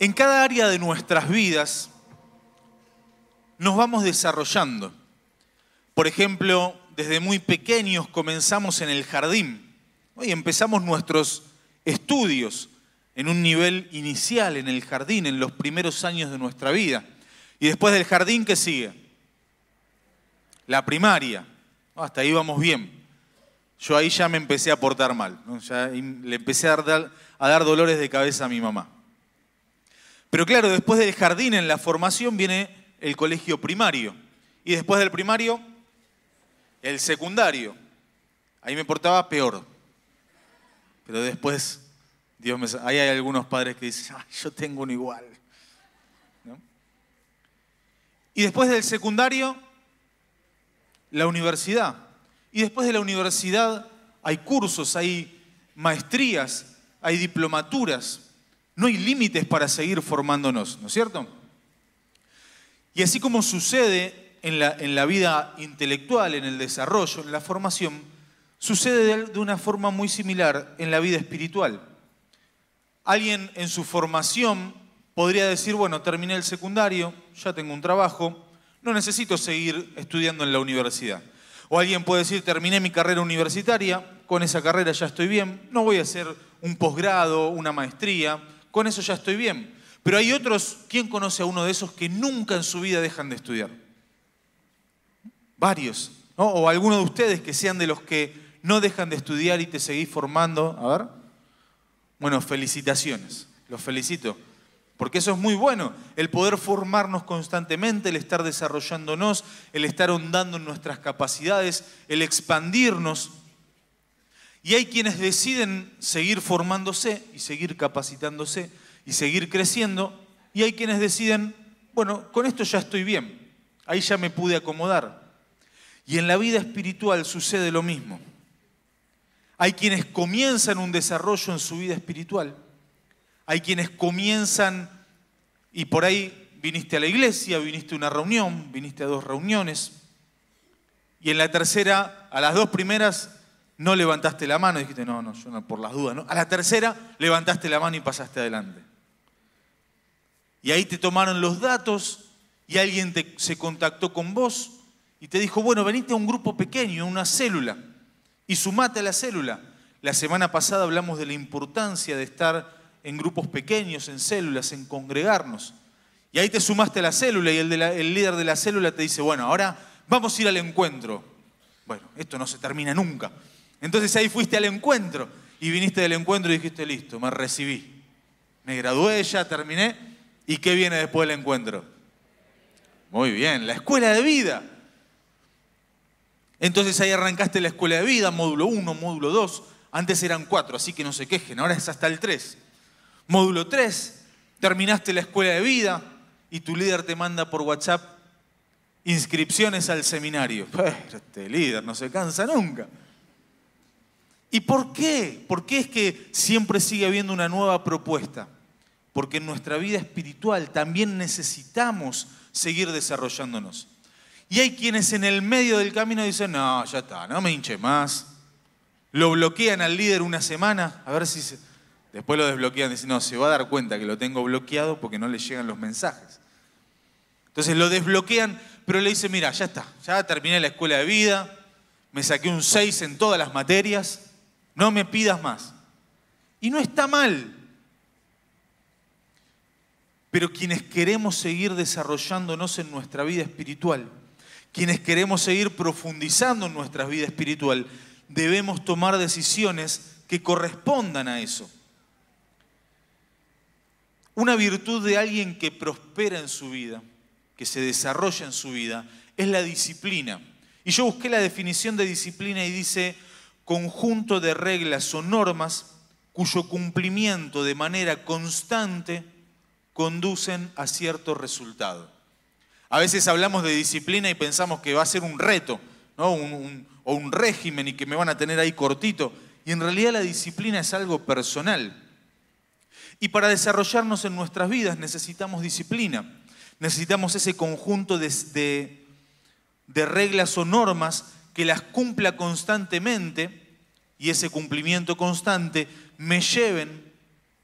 En cada área de nuestras vidas nos vamos desarrollando. Por ejemplo, desde muy pequeños comenzamos en el jardín, ¿no? Y empezamos nuestros estudios en un nivel inicial en el jardín, en los primeros años de nuestra vida. Y después del jardín, ¿qué sigue? La primaria. Hasta ahí vamos bien. Yo ahí ya me empecé a portar mal, ¿no? Ya le empecé a dar dolores de cabeza a mi mamá. Pero claro, después del jardín, en la formación, viene el colegio primario. Y después del primario, el secundario. Ahí me portaba peor. Pero después, ahí hay algunos padres que dicen, ay, yo tengo uno igual, ¿no? Y después del secundario, la universidad. Y después de la universidad hay cursos, hay maestrías, hay diplomaturas. No hay límites para seguir formándonos, ¿no es cierto? Y así como sucede en la vida intelectual, en el desarrollo, en la formación, sucede de una forma muy similar en la vida espiritual. Alguien en su formación podría decir, bueno, terminé el secundario, ya tengo un trabajo, no necesito seguir estudiando en la universidad. O alguien puede decir, terminé mi carrera universitaria, con esa carrera ya estoy bien, no voy a hacer un posgrado, una maestría, con eso ya estoy bien. Pero hay otros, ¿quién conoce a uno de esos que nunca en su vida dejan de estudiar? Varios, ¿no? O alguno de ustedes que sean de los que no dejan de estudiar y te seguís formando. A ver. Bueno, felicitaciones, los felicito. Porque eso es muy bueno, el poder formarnos constantemente, el estar desarrollándonos, el estar ahondando en nuestras capacidades, el expandirnos. Y hay quienes deciden seguir formándose y seguir capacitándose y seguir creciendo. Y hay quienes deciden, bueno, con esto ya estoy bien, ahí ya me pude acomodar. Y en la vida espiritual sucede lo mismo. Hay quienes comienzan un desarrollo en su vida espiritual. Hay quienes comienzan y por ahí viniste a la iglesia, viniste a una reunión, viniste a 2 reuniones. Y en la tercera, a las 2 primeras, no levantaste la mano, dijiste, no, yo no, por las dudas, ¿no? A la tercera, levantaste la mano y pasaste adelante. Y ahí te tomaron los datos y alguien se contactó con vos y te dijo, bueno, venite a un grupo pequeño, una célula, y sumate a la célula. La semana pasada hablamos de la importancia de estar en grupos pequeños, en células, en congregarnos. Y ahí te sumaste a la célula y el líder de la célula te dice, bueno, ahora vamos a ir al encuentro. Bueno, esto no se termina nunca. Entonces ahí fuiste al encuentro y viniste del encuentro y dijiste, listo, me recibí. Me gradué, ya terminé. ¿Y qué viene después del encuentro? Muy bien, la escuela de vida. Entonces ahí arrancaste la escuela de vida, módulo 1, módulo 2. Antes eran 4, así que no se quejen, ahora es hasta el 3. Módulo 3, terminaste la escuela de vida y tu líder te manda por WhatsApp inscripciones al seminario. Pero este líder no se cansa nunca. ¿Y por qué? ¿Por qué es que siempre sigue habiendo una nueva propuesta? Porque en nuestra vida espiritual también necesitamos seguir desarrollándonos. Y hay quienes en el medio del camino dicen, no, ya está, no me hinche más. Lo bloquean al líder una semana, a ver si después lo desbloquean, dicen, no, se va a dar cuenta que lo tengo bloqueado porque no le llegan los mensajes. Entonces lo desbloquean, pero le dicen, mira, ya está, ya terminé la escuela de vida, me saqué un 6 en todas las materias, no me pidas más. Y no está mal. Pero quienes queremos seguir desarrollándonos en nuestra vida espiritual, quienes queremos seguir profundizando en nuestra vida espiritual, debemos tomar decisiones que correspondan a eso. Una virtud de alguien que prospera en su vida, que se desarrolla en su vida, es la disciplina. Y yo busqué la definición de disciplina y dice, conjunto de reglas o normas cuyo cumplimiento de manera constante conducen a cierto resultado. A veces hablamos de disciplina y pensamos que va a ser un reto, ¿no? O un régimen y que me van a tener ahí cortito. Y en realidad la disciplina es algo personal. Y para desarrollarnos en nuestras vidas necesitamos disciplina. Necesitamos ese conjunto de reglas o normas que las cumpla constantemente y ese cumplimiento constante me lleven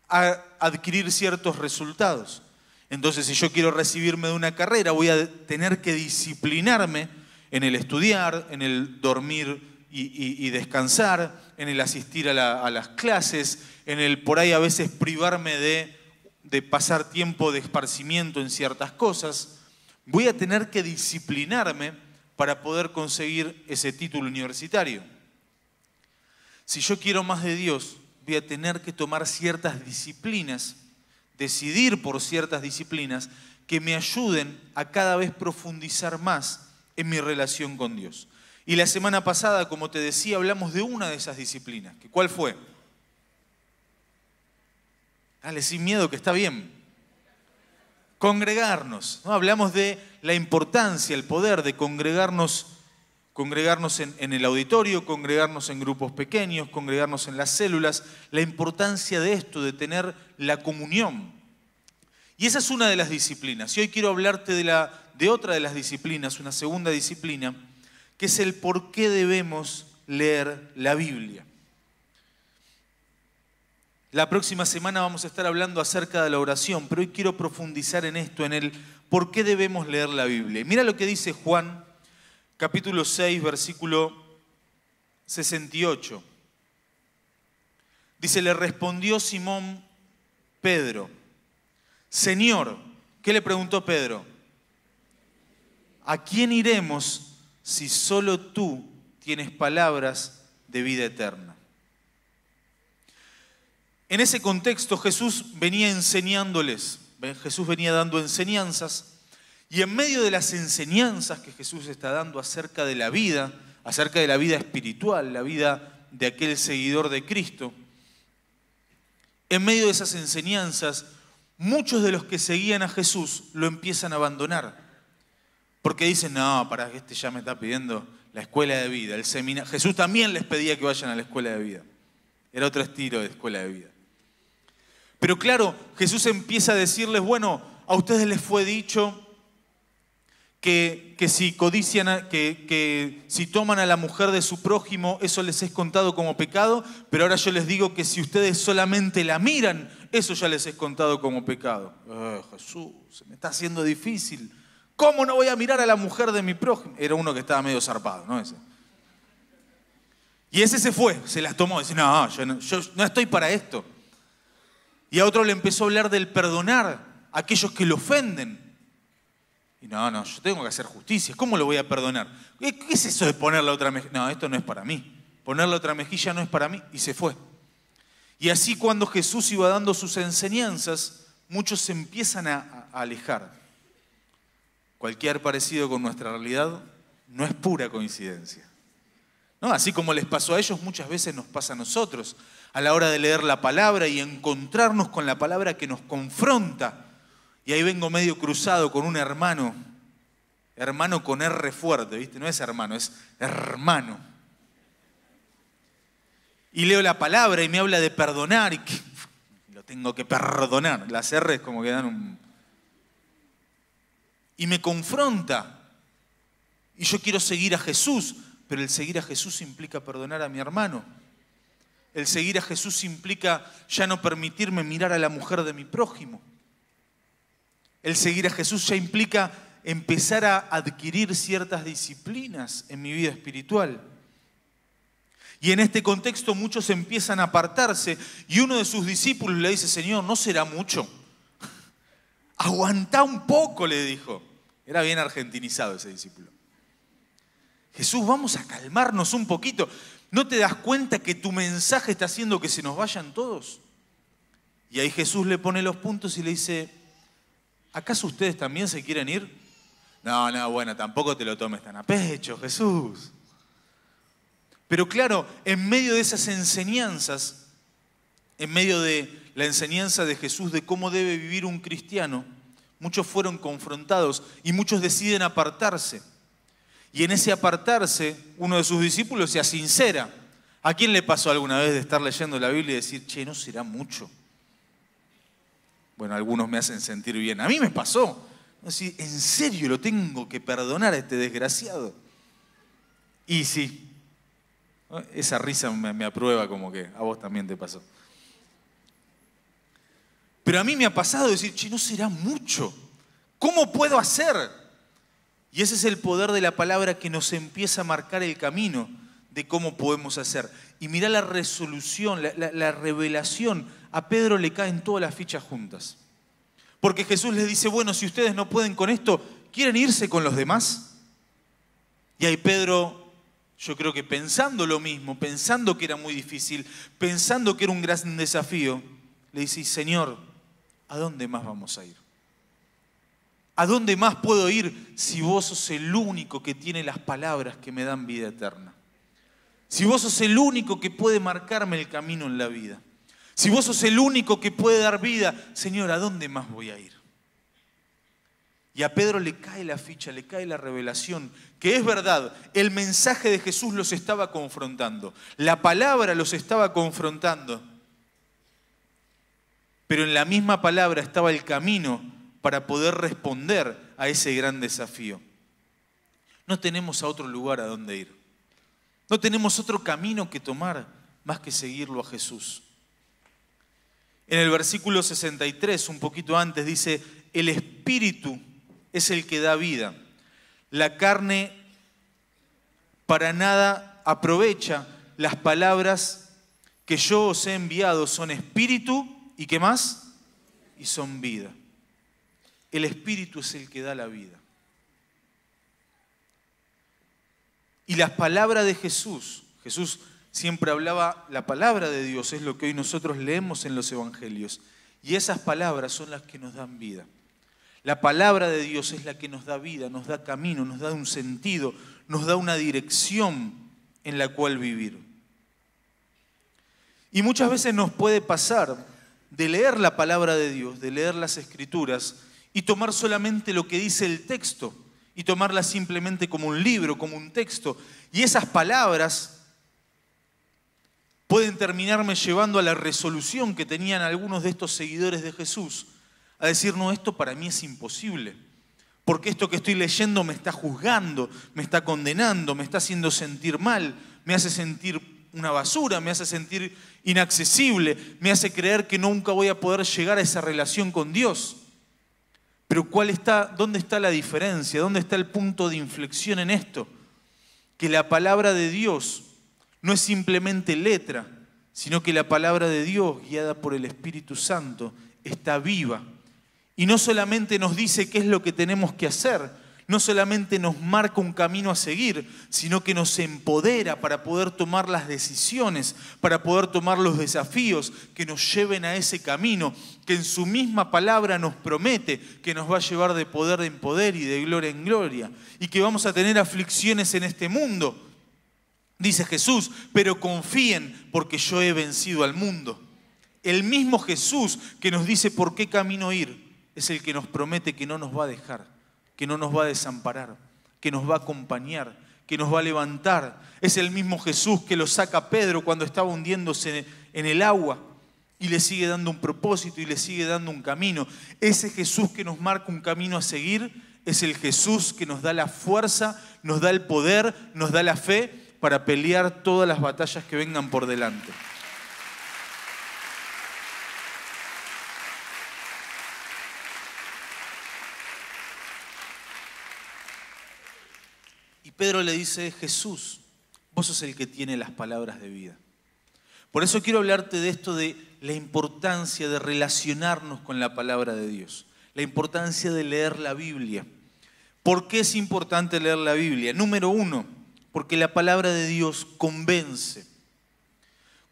a adquirir ciertos resultados. Entonces, si yo quiero recibirme de una carrera, voy a tener que disciplinarme en el estudiar, en el dormir y descansar, en el asistir a las clases, en el por ahí a veces privarme de pasar tiempo de esparcimiento en ciertas cosas. Voy a tener que disciplinarme para poder conseguir ese título universitario. Si yo quiero más de Dios, voy a tener que tomar ciertas disciplinas, decidir por ciertas disciplinas que me ayuden a cada vez profundizar más en mi relación con Dios. Y la semana pasada, como te decía, hablamos de una de esas disciplinas. ¿Cuál fue? Dale, sin miedo, que está bien. Congregarnos, ¿no? Hablamos de la importancia, el poder de congregarnos en el auditorio, congregarnos en grupos pequeños, congregarnos en las células, la importancia de esto, de tener la comunión. Y esa es una de las disciplinas. Y hoy quiero hablarte de otra de las disciplinas, una segunda disciplina, que es el por qué debemos leer la Biblia. La próxima semana vamos a estar hablando acerca de la oración, pero hoy quiero profundizar en esto, en el por qué debemos leer la Biblia. Mira lo que dice Juan, capítulo 6, versículo 68. Dice, le respondió Simón Pedro, Señor, ¿qué le preguntó Pedro? ¿A quién iremos si solo tú tienes palabras de vida eterna? En ese contexto Jesús venía enseñándoles, Jesús venía dando enseñanzas, y en medio de las enseñanzas que Jesús está dando acerca de la vida espiritual, la vida de aquel seguidor de Cristo, en medio de esas enseñanzas, muchos de los que seguían a Jesús lo empiezan a abandonar. Porque dicen, no, para que este ya me está pidiendo la escuela de vida, el seminario. Jesús también les pedía que vayan a la escuela de vida. Era otro estilo de escuela de vida. Pero claro, Jesús empieza a decirles, bueno, a ustedes les fue dicho que si codician, que si toman a la mujer de su prójimo, eso les es contado como pecado, pero ahora yo les digo que si ustedes solamente la miran, eso ya les es contado como pecado. Jesús, se me está haciendo difícil. ¿Cómo no voy a mirar a la mujer de mi prójimo? Era uno que estaba medio zarpado, ¿no? Ese. Y ese se fue, se las tomó, dice, no, yo no estoy para esto. Y a otro le empezó a hablar del perdonar a aquellos que lo ofenden. Y no, yo tengo que hacer justicia. ¿Cómo lo voy a perdonar? ¿Qué es eso de poner la otra mejilla? No, esto no es para mí. Poner la otra mejilla no es para mí. Y se fue. Y así cuando Jesús iba dando sus enseñanzas, muchos se empiezan a alejar. Cualquier parecido con nuestra realidad no es pura coincidencia. ¿No? Así como les pasó a ellos, muchas veces nos pasa a nosotros. A la hora de leer la palabra y encontrarnos con la palabra que nos confronta. Y ahí vengo medio cruzado con un hermano con R fuerte, ¿viste? No es hermano, es hermano. Y leo la palabra y me habla de perdonar y lo tengo que perdonar. Las R es como que dan un... Y me confronta. Y yo quiero seguir a Jesús, pero el seguir a Jesús implica perdonar a mi hermano. El seguir a Jesús implica ya no permitirme mirar a la mujer de mi prójimo. El seguir a Jesús ya implica empezar a adquirir ciertas disciplinas en mi vida espiritual. Y en este contexto muchos empiezan a apartarse y uno de sus discípulos le dice, Señor, ¿no será mucho? Aguantá un poco, le dijo. Era bien argentinizado ese discípulo. Jesús, vamos a calmarnos un poquito. ¿No te das cuenta que tu mensaje está haciendo que se nos vayan todos? Y ahí Jesús le pone los puntos y le dice, ¿acaso ustedes también se quieren ir? No, bueno, tampoco te lo tomes tan a pecho, Jesús. Pero claro, en medio de esas enseñanzas, en medio de la enseñanza de Jesús de cómo debe vivir un cristiano, muchos fueron confrontados y muchos deciden apartarse. Y en ese apartarse, uno de sus discípulos se asincera. ¿A quién le pasó alguna vez de estar leyendo la Biblia y decir, che, no será mucho? Bueno, algunos me hacen sentir bien. A mí me pasó. Decir, ¿en serio lo tengo que perdonar a este desgraciado? Y sí, esa risa me aprueba como que a vos también te pasó. Pero a mí me ha pasado decir, che, no será mucho. ¿Cómo puedo hacer? Y ese es el poder de la palabra que nos empieza a marcar el camino de cómo podemos hacer. Y mirá la resolución, la revelación. A Pedro le caen todas las fichas juntas. Porque Jesús les dice, bueno, si ustedes no pueden con esto, ¿quieren irse con los demás? Y ahí Pedro, yo creo que pensando lo mismo, pensando que era muy difícil, pensando que era un gran desafío, le dice, Señor, ¿a dónde más vamos a ir? ¿A dónde más puedo ir si vos sos el único que tiene las palabras que me dan vida eterna? Si vos sos el único que puede marcarme el camino en la vida. Si vos sos el único que puede dar vida, Señor, ¿a dónde más voy a ir? Y a Pedro le cae la ficha, le cae la revelación, que es verdad, el mensaje de Jesús los estaba confrontando, la palabra los estaba confrontando, pero en la misma palabra estaba el camino para poder responder a ese gran desafío. No tenemos a otro lugar a donde ir, no tenemos otro camino que tomar más que seguirlo a Jesús. En el versículo 63, un poquito antes, dice, el Espíritu es el que da vida. La carne para nada aprovecha. Las palabras que yo os he enviado son espíritu y ¿qué más? Y son vida. El Espíritu es el que da la vida. Y las palabras de Jesús, Jesús siempre hablaba, la palabra de Dios es lo que hoy nosotros leemos en los evangelios. Y esas palabras son las que nos dan vida. La palabra de Dios es la que nos da vida, nos da camino, nos da un sentido, nos da una dirección en la cual vivir. Y muchas veces nos puede pasar de leer la palabra de Dios, de leer las Escrituras y tomar solamente lo que dice el texto y tomarla simplemente como un libro, como un texto. Y esas palabras pueden terminarme llevando a la resolución que tenían algunos de estos seguidores de Jesús, a decir, no, esto para mí es imposible, porque esto que estoy leyendo me está juzgando, me está condenando, me está haciendo sentir mal, me hace sentir una basura, me hace sentir inaccesible, me hace creer que nunca voy a poder llegar a esa relación con Dios. Pero ¿dónde está la diferencia? ¿Dónde está el punto de inflexión en esto? Que la palabra de Dios no es simplemente letra, sino que la palabra de Dios, guiada por el Espíritu Santo, está viva. Y no solamente nos dice qué es lo que tenemos que hacer, no solamente nos marca un camino a seguir, sino que nos empodera para poder tomar las decisiones, para poder tomar los desafíos que nos lleven a ese camino, que en su misma palabra nos promete que nos va a llevar de poder en poder y de gloria en gloria, y que vamos a tener aflicciones en este mundo. Dice Jesús, pero confíen porque yo he vencido al mundo. El mismo Jesús que nos dice por qué camino ir, es el que nos promete que no nos va a dejar, que no nos va a desamparar, que nos va a acompañar, que nos va a levantar. Es el mismo Jesús que lo saca a Pedro cuando estaba hundiéndose en el agua y le sigue dando un propósito y le sigue dando un camino. Ese Jesús que nos marca un camino a seguir es el Jesús que nos da la fuerza, nos da el poder, nos da la fe para pelear todas las batallas que vengan por delante. Y Pedro le dice, Jesús, vos sos el que tiene las palabras de vida. Por eso quiero hablarte de esto, de la importancia de relacionarnos con la palabra de Dios, la importancia de leer la Biblia. ¿Por qué es importante leer la Biblia? Número uno, porque la palabra de Dios convence.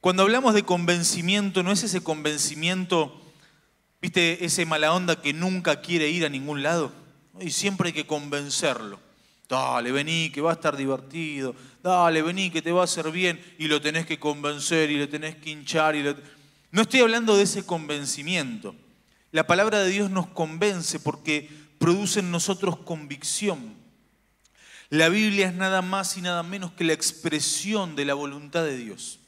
Cuando hablamos de convencimiento, no es ese convencimiento, ¿viste? Ese mala onda que nunca quiere ir a ningún lado y siempre hay que convencerlo. Dale, vení, que va a estar divertido. Dale, vení, que te va a hacer bien. Y lo tenés que convencer y le tenés que hinchar. No estoy hablando de ese convencimiento. La palabra de Dios nos convence porque produce en nosotros convicción. La Biblia es nada más y nada menos que la expresión de la voluntad de Dios.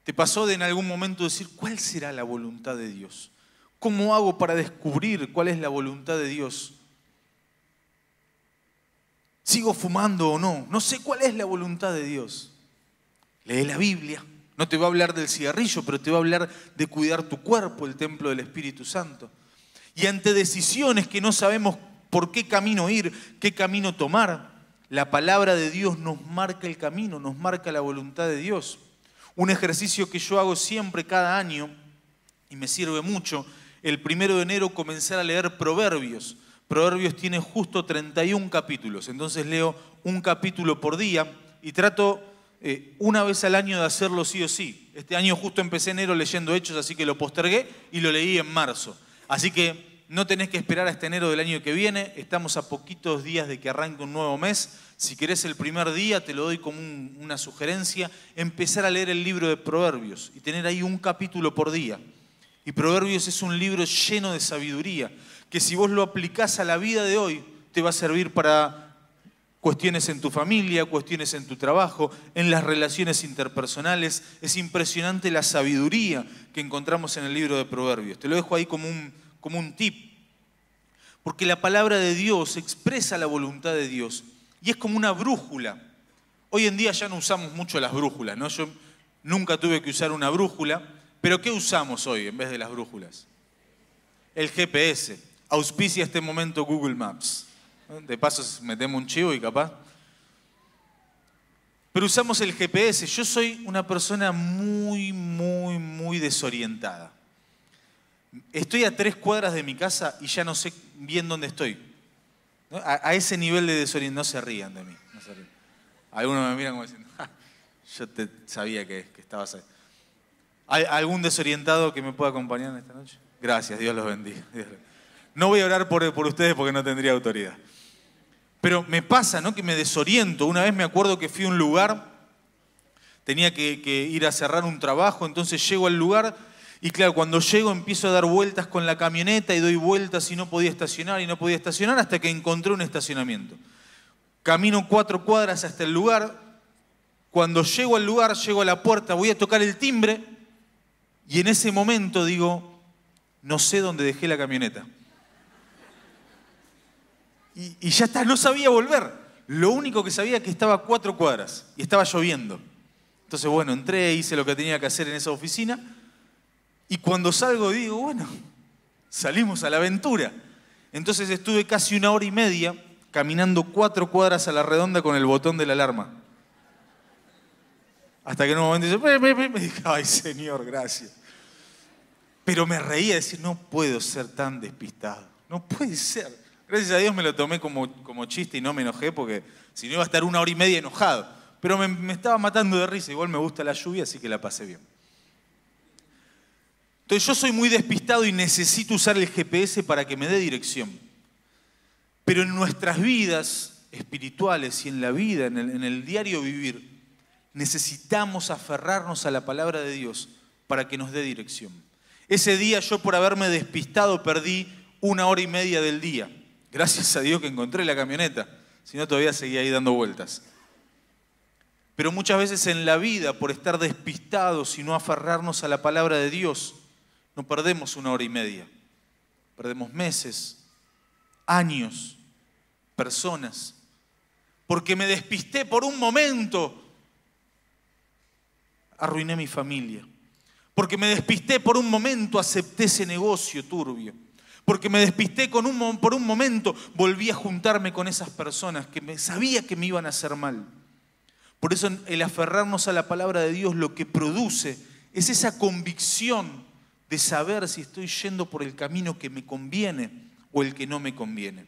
¿Te pasó de en algún momento decir, ¿cuál será la voluntad de Dios? ¿Cómo hago para descubrir cuál es la voluntad de Dios? ¿Sigo fumando o no? No sé cuál es la voluntad de Dios. Lee la Biblia, No te va a hablar del cigarrillo, pero te va a hablar de cuidar tu cuerpo, el templo del Espíritu Santo. Y ante decisiones que no sabemos por qué camino ir, qué camino tomar, la palabra de Dios nos marca el camino, nos marca la voluntad de Dios. Un ejercicio que yo hago siempre, cada año, y me sirve mucho, el 1 de enero comenzar a leer Proverbios. Proverbios tiene justo 31 capítulos, entonces leo un capítulo por día y trato una vez al año de hacerlo sí o sí. Este año justo empecé enero leyendo Hechos, así que lo postergué y lo leí en marzo. Así que no tenés que esperar hasta enero del año que viene, estamos a poquitos días de que arranque un nuevo mes. Si querés el primer día, te lo doy como una sugerencia, empezar a leer el libro de Proverbios y tener ahí un capítulo por día. Y Proverbios es un libro lleno de sabiduría, que si vos lo aplicás a la vida de hoy, te va a servir para cuestiones en tu familia, cuestiones en tu trabajo, en las relaciones interpersonales. Es impresionante la sabiduría que encontramos en el libro de Proverbios. Te lo dejo ahí como un tip. Porque la palabra de Dios expresa la voluntad de Dios y es como una brújula. Hoy en día ya no usamos mucho las brújulas, ¿no? Yo nunca tuve que usar una brújula, pero ¿qué usamos hoy en vez de las brújulas? El GPS. Auspicia este momento Google Maps. De paso metemos un chivo y capaz. Pero usamos el GPS. Yo soy una persona muy desorientada. Estoy a 3 cuadras de mi casa y ya no sé bien dónde estoy. ¿No? A ese nivel de desorientación. No se rían de mí. No se rían. Algunos me miran como diciendo, yo sabía que estabas ahí. ¿Hay algún desorientado que me pueda acompañar en esta noche? Gracias, Dios los bendiga. No voy a orar por ustedes porque no tendría autoridad. Pero me pasa, ¿no?, que me desoriento. Una vez me acuerdo que fui a un lugar, tenía que ir a cerrar un trabajo, entonces llego al lugar y claro, cuando llego empiezo a dar vueltas con la camioneta y doy vueltas y no podía estacionar hasta que encontré un estacionamiento. Camino 4 cuadras hasta el lugar. Cuando llego al lugar, llego a la puerta, voy a tocar el timbre y en ese momento digo, no sé dónde dejé la camioneta. Y ya está, no sabía volver. Lo único que sabía es que estaba a 4 cuadras y estaba lloviendo. Entonces, bueno, entré, hice lo que tenía que hacer en esa oficina y cuando salgo digo, bueno, salimos a la aventura. Entonces estuve casi 1 hora y media caminando 4 cuadras a la redonda con el botón de la alarma. Hasta que en un momento dice, me dije, ay Señor, gracias. Pero me reía, decir, no puedo ser tan despistado. No puede ser. Gracias a Dios me lo tomé como chiste y no me enojé porque si no iba a estar 1 hora y media enojado. Pero me estaba matando de risa. Igual me gusta la lluvia, así que la pasé bien. Entonces yo soy muy despistado y necesito usar el GPS para que me dé dirección. Pero en nuestras vidas espirituales y en la vida, en el diario vivir, necesitamos aferrarnos a la palabra de Dios para que nos dé dirección. Ese día yo por haberme despistado perdí 1 hora y media del día. Gracias a Dios que encontré la camioneta, si no todavía seguía ahí dando vueltas. Pero muchas veces en la vida, por estar despistados y no aferrarnos a la palabra de Dios, no perdemos 1 hora y media. Perdemos meses, años, personas. Porque me despisté por un momento, arruiné mi familia. Porque me despisté por un momento, acepté ese negocio turbio. Porque me despisté por un momento, volví a juntarme con esas personas que sabía que me iban a hacer mal. Por eso el aferrarnos a la palabra de Dios lo que produce es esa convicción de saber si estoy yendo por el camino que me conviene o el que no me conviene.